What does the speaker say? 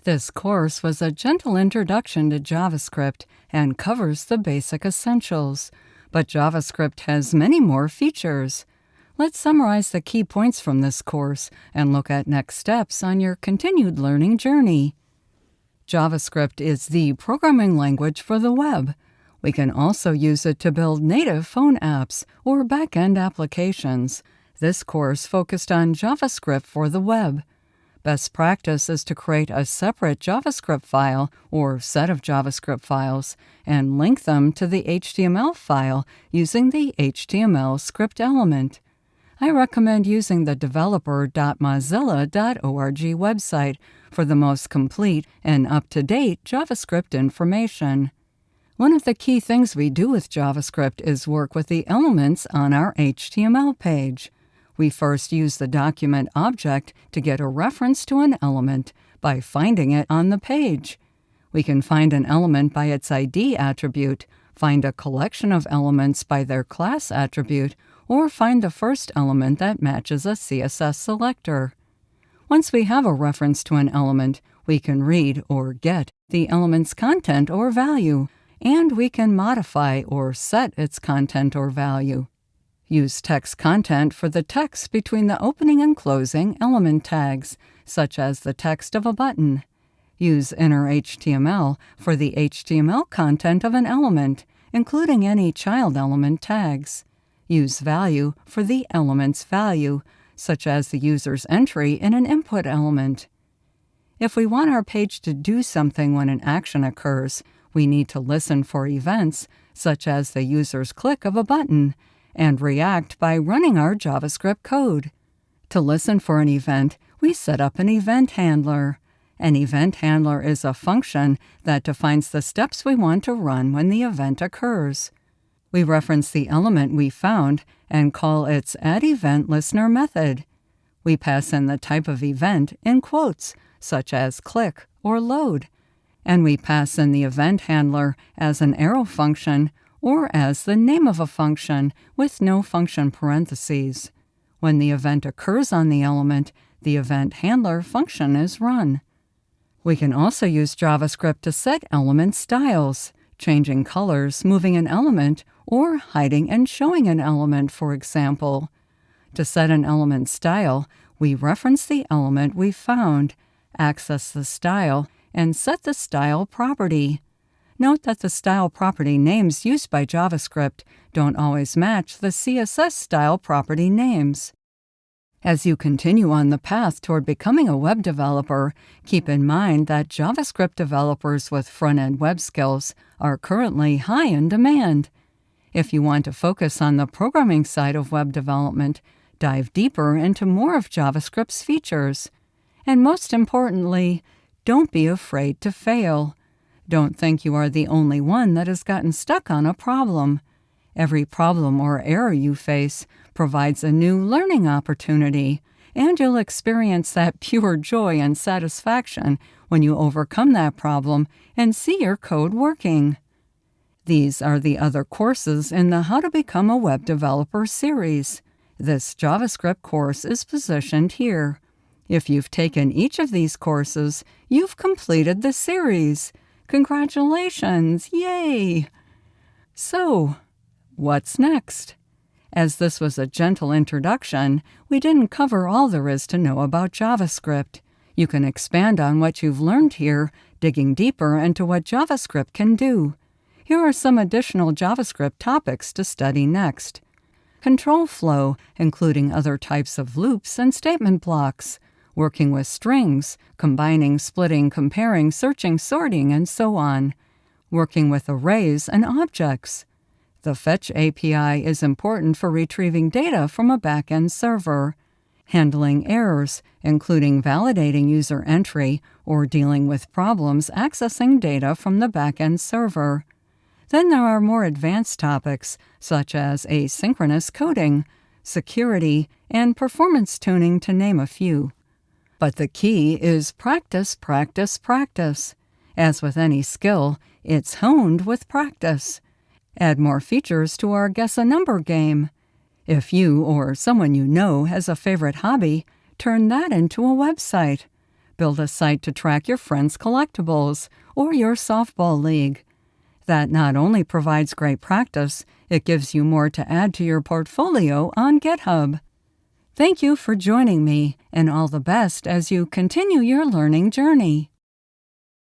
This course was a gentle introduction to JavaScript and covers the basic essentials, but JavaScript has many more features. Let's summarize the key points from this course and look at next steps on your continued learning journey. JavaScript is the programming language for the web. We can also use it to build native phone apps or back-end applications. This course focused on JavaScript for the web. Best practice is to create a separate JavaScript file or set of JavaScript files and link them to the HTML file using the HTML script element. I recommend using the developer.mozilla.org website for the most complete and up-to-date JavaScript information. One of the key things we do with JavaScript is work with the elements on our HTML page. We first use the document object to get a reference to an element by finding it on the page. We can find an element by its ID attribute, find a collection of elements by their class attribute, or find the first element that matches a CSS selector. Once we have a reference to an element, we can read or get the element's content or value, and we can modify or set its content or value. Use text content for the text between the opening and closing element tags, such as the text of a button. Use inner HTML for the HTML content of an element, including any child element tags. Use value for the element's value, such as the user's entry in an input element. If we want our page to do something when an action occurs, we need to listen for events, such as the user's click of a button, and react by running our JavaScript code. To listen for an event, we set up an event handler. An event handler is a function that defines the steps we want to run when the event occurs. We reference the element we found and call its addEventListener method. We pass in the type of event in quotes, such as click or load, and we pass in the event handler as an arrow function or as the name of a function with no function parentheses. When the event occurs on the element, the event handler function is run. We can also use JavaScript to set element styles, changing colors, moving an element, or hiding and showing an element, for example. To set an element style, we reference the element we found, access the style, and set the style property. Note that the style property names used by JavaScript don't always match the CSS style property names. As you continue on the path toward becoming a web developer, keep in mind that JavaScript developers with front-end web skills are currently high in demand. If you want to focus on the programming side of web development, dive deeper into more of JavaScript's features. And most importantly, don't be afraid to fail. Don't think you are the only one that has gotten stuck on a problem. Every problem or error you face provides a new learning opportunity, and you'll experience that pure joy and satisfaction when you overcome that problem and see your code working. These are the other courses in the How to Become a Web Developer series. This JavaScript course is positioned here. If you've taken each of these courses, you've completed the series. Congratulations! Yay! So, what's next? As this was a gentle introduction, we didn't cover all there is to know about JavaScript. You can expand on what you've learned here, digging deeper into what JavaScript can do. Here are some additional JavaScript topics to study next. Control flow, including other types of loops and statement blocks. Working with strings, combining, splitting, comparing, searching, sorting, and so on. Working with arrays and objects. The Fetch API is important for retrieving data from a back-end server. Handling errors, including validating user entry or dealing with problems accessing data from the back-end server. Then there are more advanced topics, such as asynchronous coding, security, and performance tuning, to name a few. But the key is practice, practice, practice. As with any skill, it's honed with practice. Add more features to our Guess a Number game. If you or someone you know has a favorite hobby, turn that into a website. Build a site to track your friends' collectibles or your softball league. That not only provides great practice, it gives you more to add to your portfolio on GitHub. Thank you for joining me, and all the best as you continue your learning journey.